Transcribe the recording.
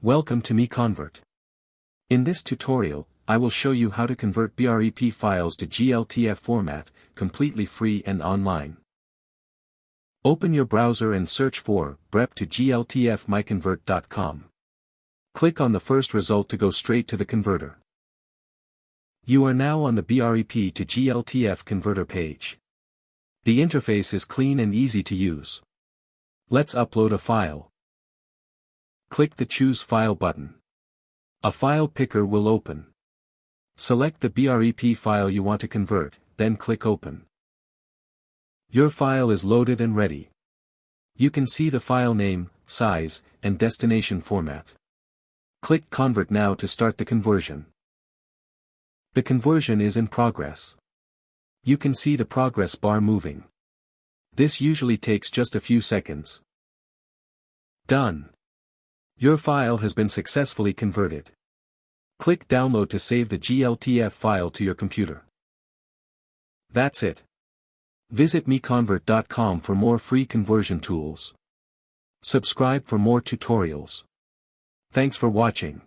Welcome to MiConvert. In this tutorial, I will show you how to convert BREP files to GLTF format, completely free and online. Open your browser and search for BREP to GLTF MiConvert.com. Click on the first result to go straight to the converter. You are now on the BREP to GLTF converter page. The interface is clean and easy to use. Let's upload a file. Click the Choose File button. A file picker will open. Select the BREP file you want to convert, then click Open. Your file is loaded and ready. You can see the file name, size, and destination format. Click Convert now to start the conversion. The conversion is in progress. You can see the progress bar moving. This usually takes just a few seconds. Done. Your file has been successfully converted. Click Download to save the GLTF file to your computer. That's it. Visit MiConvert.com for more free conversion tools. Subscribe for more tutorials. Thanks for watching.